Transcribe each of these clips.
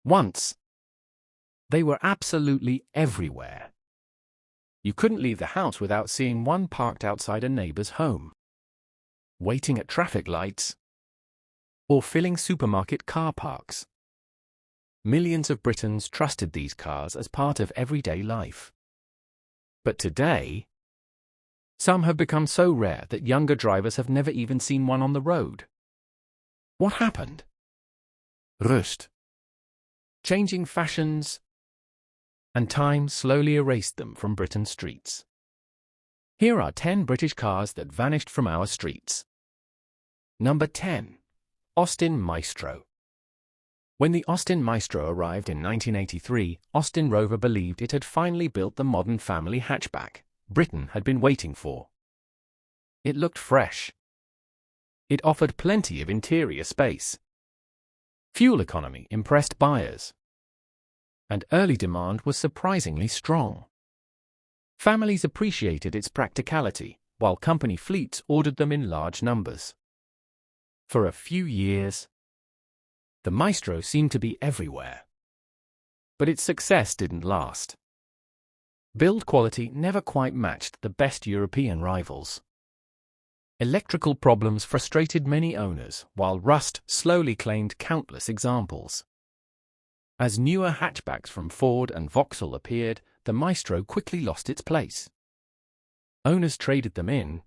Once, they were absolutely everywhere. You couldn't leave the house without seeing one parked outside a neighbor's home, waiting at traffic lights, or filling supermarket car parks. Millions of Britons trusted these cars as part of everyday life. But today, some have become so rare that younger drivers have never even seen one on the road. What happened? Rust. Changing fashions and time slowly erased them from Britain's streets. Here are 10 British cars that vanished from our streets. Number 10. Austin Maestro. When the Austin Maestro arrived in 1983, Austin Rover believed it had finally built the modern family hatchback Britain had been waiting for. It looked fresh. It offered plenty of interior space. Fuel economy impressed buyers, and early demand was surprisingly strong. Families appreciated its practicality, while company fleets ordered them in large numbers. For a few years, the Maestro seemed to be everywhere. But its success didn't last. Build quality never quite matched the best European rivals. Electrical problems frustrated many owners, while rust slowly claimed countless examples. As newer hatchbacks from Ford and Vauxhall appeared, the Maestro quickly lost its place. Owners traded them in,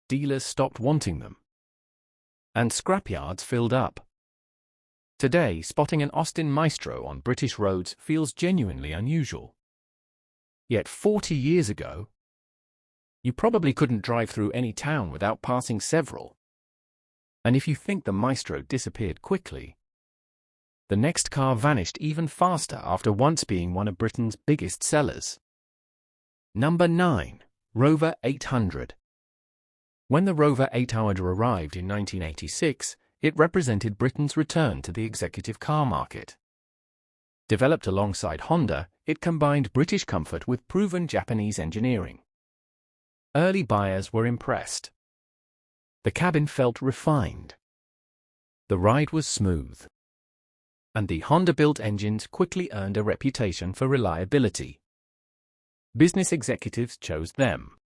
dealers stopped wanting them, and scrapyards filled up. Today, spotting an Austin Maestro on British roads feels genuinely unusual. Yet 40 years ago, you probably couldn't drive through any town without passing several. And if you think the Maestro disappeared quickly, the next car vanished even faster after once being one of Britain's biggest sellers. Number 9. Rover 800. When the Rover 800 arrived in 1986, it represented Britain's return to the executive car market. Developed alongside Honda, it combined British comfort with proven Japanese engineering. Early buyers were impressed. The cabin felt refined. The ride was smooth. And the Honda-built engines quickly earned a reputation for reliability. Business executives chose them.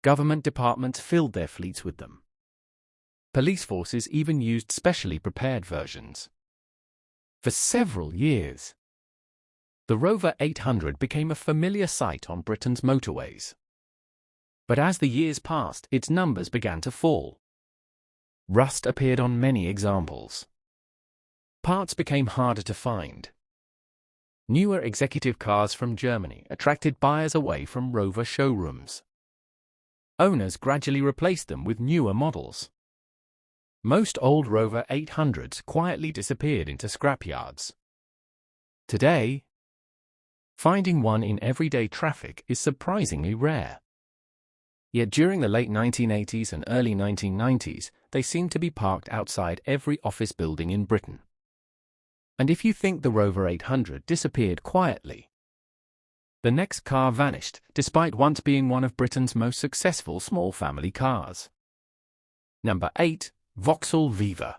Government departments filled their fleets with them. Police forces even used specially prepared versions. For several years, the Rover 800 became a familiar sight on Britain's motorways. But as the years passed, its numbers began to fall. Rust appeared on many examples. Parts became harder to find. Newer executive cars from Germany attracted buyers away from Rover showrooms. Owners gradually replaced them with newer models. Most old Rover 800s quietly disappeared into scrapyards. Today, finding one in everyday traffic is surprisingly rare. Yet during the late 1980s and early 1990s, they seemed to be parked outside every office building in Britain. And if you think the Rover 800 disappeared quietly, the next car vanished, despite once being one of Britain's most successful small family cars. Number 8. Vauxhall Viva.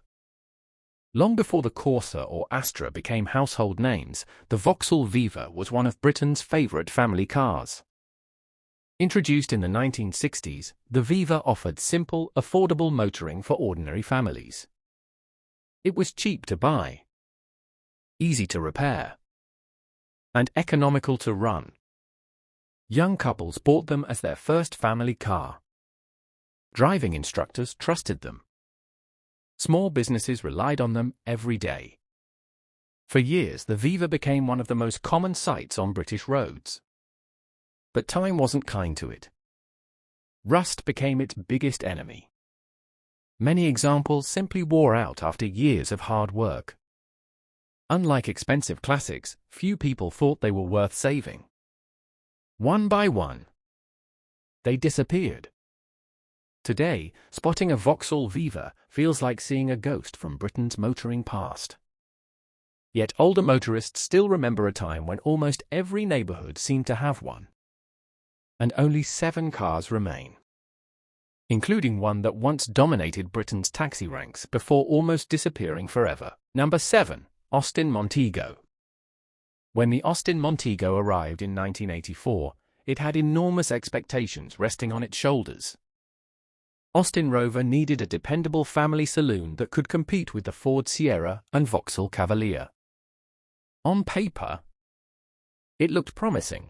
Long before the Corsa or Astra became household names, the Vauxhall Viva was one of Britain's favourite family cars. Introduced in the 1960s, the Viva offered simple, affordable motoring for ordinary families. It was cheap to buy, easy to repair, and economical to run. Young couples bought them as their first family car. Driving instructors trusted them. Small businesses relied on them every day. For years, the Viva became one of the most common sights on British roads. But time wasn't kind to it. Rust became its biggest enemy. Many examples simply wore out after years of hard work. Unlike expensive classics, few people thought they were worth saving. One by one, they disappeared. Today, spotting a Vauxhall Viva feels like seeing a ghost from Britain's motoring past. Yet older motorists still remember a time when almost every neighbourhood seemed to have one. And only 7 cars remain, including one that once dominated Britain's taxi ranks before almost disappearing forever. Number 7. Austin Montego. When the Austin Montego arrived in 1984, it had enormous expectations resting on its shoulders. Austin Rover needed a dependable family saloon that could compete with the Ford Sierra and Vauxhall Cavalier. On paper, it looked promising.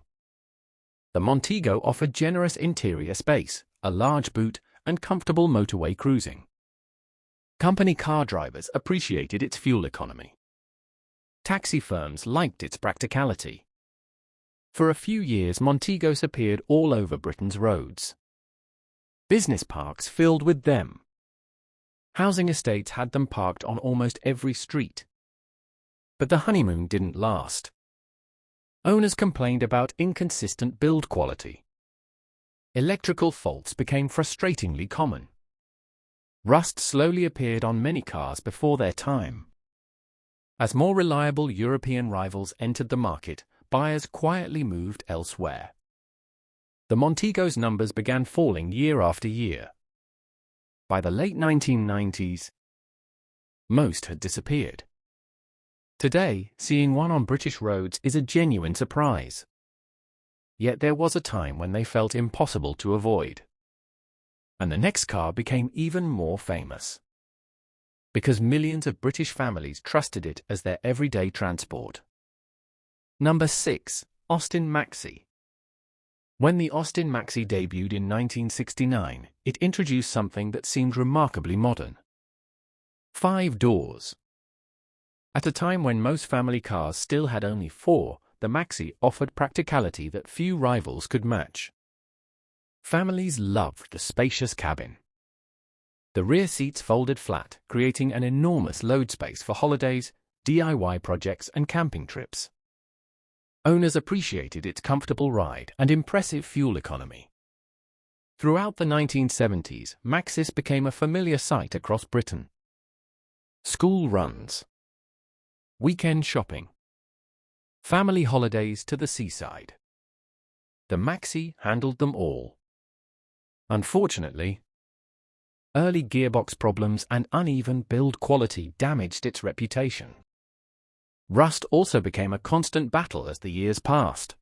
The Montego offered generous interior space, a large boot, and comfortable motorway cruising. Company car drivers appreciated its fuel economy. Taxi firms liked its practicality. For a few years, Montegos appeared all over Britain's roads. Business parks filled with them. Housing estates had them parked on almost every street. But the honeymoon didn't last. Owners complained about inconsistent build quality. Electrical faults became frustratingly common. Rust slowly appeared on many cars before their time. As more reliable European rivals entered the market, buyers quietly moved elsewhere. The Montego's numbers began falling year after year. By the late 1990s, most had disappeared. Today, seeing one on British roads is a genuine surprise. Yet there was a time when they felt impossible to avoid. And the next car became even more famous. Because millions of British families trusted it as their everyday transport. Number 6. Austin Maxi. When the Austin Maxi debuted in 1969, it introduced something that seemed remarkably modern. 5 doors. At a time when most family cars still had only 4, the Maxi offered practicality that few rivals could match. Families loved the spacious cabin. The rear seats folded flat, creating an enormous load space for holidays, DIY projects, and camping trips. Owners appreciated its comfortable ride and impressive fuel economy. Throughout the 1970s, Maxis became a familiar sight across Britain. School runs, weekend shopping, family holidays to the seaside. The Maxi handled them all. Unfortunately, early gearbox problems and uneven build quality damaged its reputation. Rust also became a constant battle as the years passed.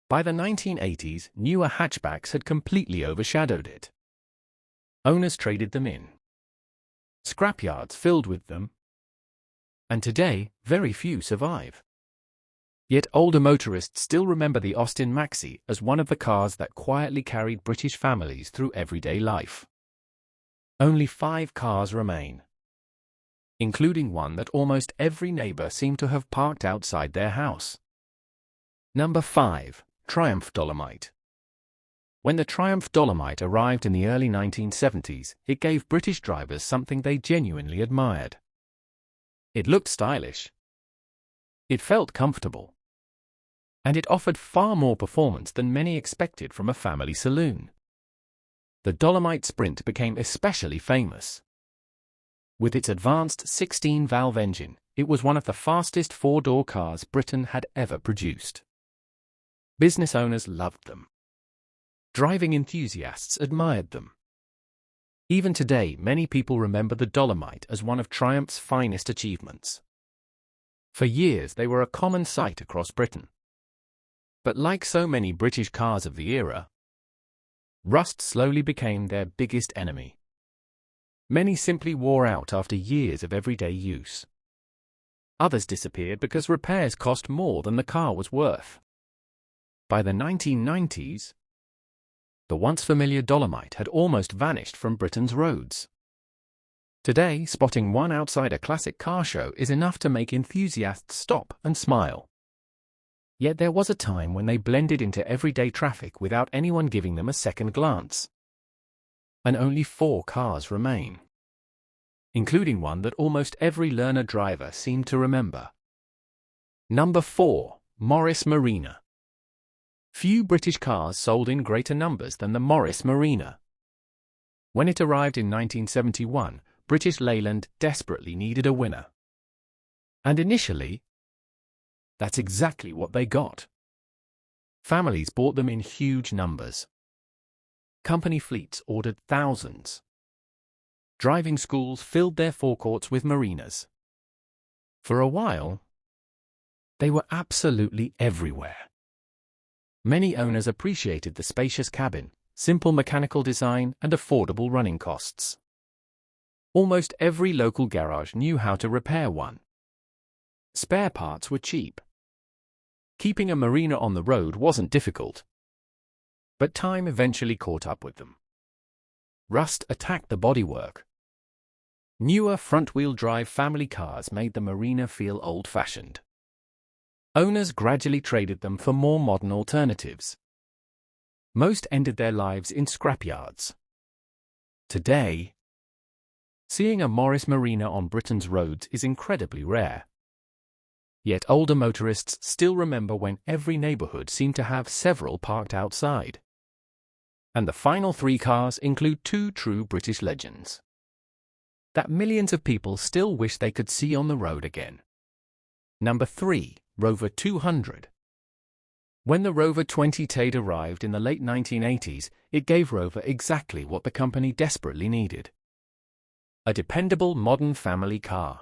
By the 1980s, newer hatchbacks had completely overshadowed it. Owners traded them in. Scrapyards filled with them. And today, very few survive. Yet older motorists still remember the Austin Maxi as one of the cars that quietly carried British families through everyday life. Only 5 cars remain, including one that almost every neighbor seemed to have parked outside their house. Number 5. Triumph Dolomite. When the Triumph Dolomite arrived in the early 1970s, it gave British drivers something they genuinely admired. It looked stylish. It felt comfortable. And it offered far more performance than many expected from a family saloon. The Dolomite Sprint became especially famous. With its advanced 16-valve engine, it was one of the fastest 4-door cars Britain had ever produced. Business owners loved them. Driving enthusiasts admired them. Even today, many people remember the Dolomite as one of Triumph's finest achievements. For years, they were a common sight across Britain. But like so many British cars of the era, rust slowly became their biggest enemy. Many simply wore out after years of everyday use. Others disappeared because repairs cost more than the car was worth. By the 1990s, the once familiar Dolomite had almost vanished from Britain's roads. Today, spotting one outside a classic car show is enough to make enthusiasts stop and smile. Yet there was a time when they blended into everyday traffic without anyone giving them a second glance. And only 4 cars remain, including one that almost every learner driver seemed to remember. Number 4. Morris Marina. Few British cars sold in greater numbers than the Morris Marina. When it arrived in 1971, British Leyland desperately needed a winner. And initially, that's exactly what they got. Families bought them in huge numbers. Company fleets ordered thousands. Driving schools filled their forecourts with Marinas. For a while, they were absolutely everywhere. Many owners appreciated the spacious cabin, simple mechanical design, and affordable running costs. Almost every local garage knew how to repair one. Spare parts were cheap. Keeping a Marina on the road wasn't difficult. But time eventually caught up with them. Rust attacked the bodywork. Newer front-wheel drive family cars made the Marina feel old-fashioned. Owners gradually traded them for more modern alternatives. Most ended their lives in scrapyards. Today, seeing a Morris Marina on Britain's roads is incredibly rare. Yet older motorists still remember when every neighborhood seemed to have several parked outside. And the final three cars include two true British legends that millions of people still wish they could see on the road again. Number 3, Rover 200. When the Rover 20T arrived in the late 1980s, it gave Rover exactly what the company desperately needed: a dependable modern family car.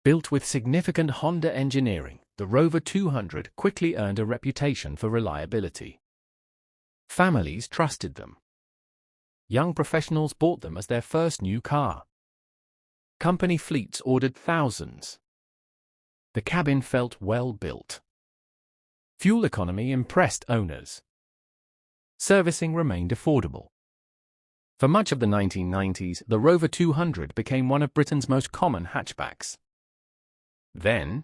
Built with significant Honda engineering, the Rover 200 quickly earned a reputation for reliability. Families trusted them. Young professionals bought them as their first new car. Company fleets ordered thousands. The cabin felt well built. Fuel economy impressed owners. Servicing remained affordable. For much of the 1990s, the Rover 200 became one of Britain's most common hatchbacks. Then,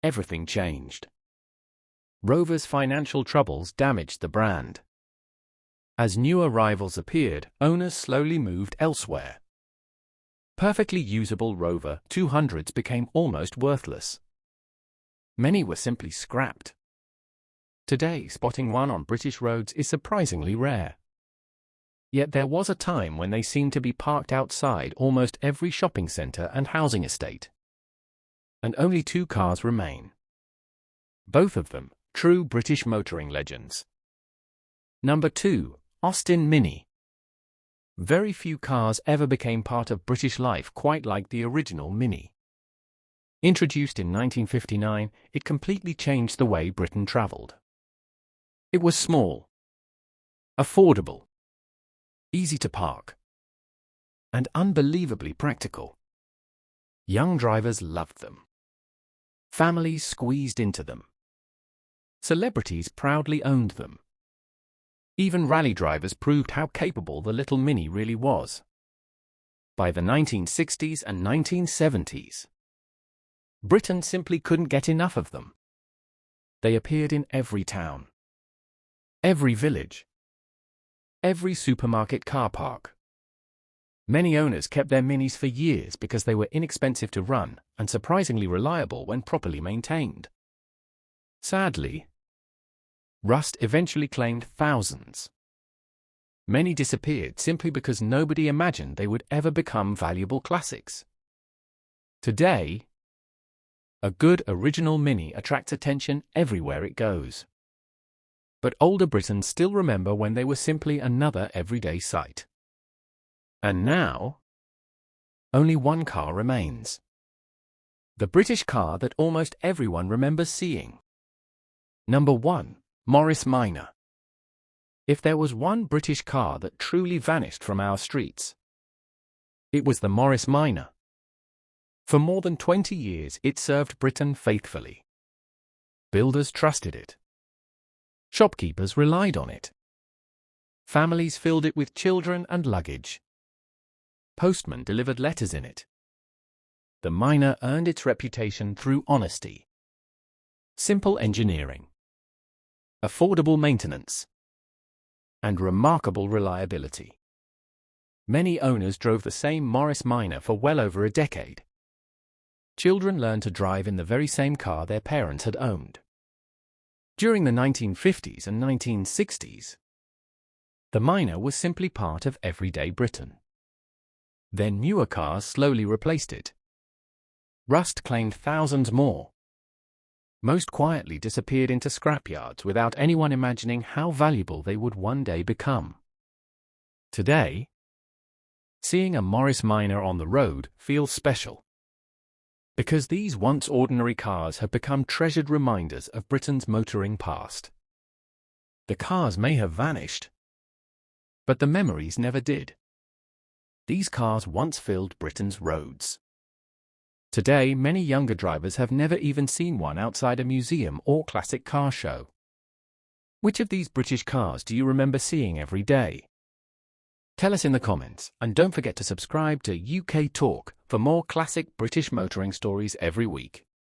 everything changed. Rover's financial troubles damaged the brand. As newer rivals appeared, owners slowly moved elsewhere. Perfectly usable Rover 200s became almost worthless. Many were simply scrapped. Today, spotting one on British roads is surprisingly rare. Yet there was a time when they seemed to be parked outside almost every shopping centre and housing estate. And only two cars remain. Both of them, true British motoring legends. Number 2, Austin Mini. Very few cars ever became part of British life quite like the original Mini. Introduced in 1959, it completely changed the way Britain travelled. It was small, affordable, easy to park, and unbelievably practical. Young drivers loved them. Families squeezed into them. Celebrities proudly owned them. Even rally drivers proved how capable the little Mini really was. By the 1960s and 1970s, Britain simply couldn't get enough of them. They appeared in every town, every village, every supermarket car park. Many owners kept their Minis for years because they were inexpensive to run and surprisingly reliable when properly maintained. Sadly, rust eventually claimed thousands. Many disappeared simply because nobody imagined they would ever become valuable classics. Today, a good original Mini attracts attention everywhere it goes. But older Britons still remember when they were simply another everyday sight. And now, only one car remains. The British car that almost everyone remembers seeing. Number 1, Morris Marina. If there was one British car that truly vanished from our streets, it was the Morris Marina. For more than 20 years, it served Britain faithfully. Builders trusted it. Shopkeepers relied on it. Families filled it with children and luggage. Postmen delivered letters in it. The Marina earned its reputation through honesty, simple engineering, affordable maintenance, and remarkable reliability. Many owners drove the same Morris Marina for well over a decade. Children learned to drive in the very same car their parents had owned. During the 1950s and 1960s, the Marina was simply part of everyday Britain. Then newer cars slowly replaced it. Rust claimed thousands more. Most quietly disappeared into scrapyards without anyone imagining how valuable they would one day become. Today, seeing a Morris Marina on the road feels special. Because these once ordinary cars have become treasured reminders of Britain's motoring past. The cars may have vanished, but the memories never did. These cars once filled Britain's roads. Today, many younger drivers have never even seen one outside a museum or classic car show. Which of these British cars do you remember seeing every day? Tell us in the comments, and don't forget to subscribe to UKTorque for more classic British motoring stories every week.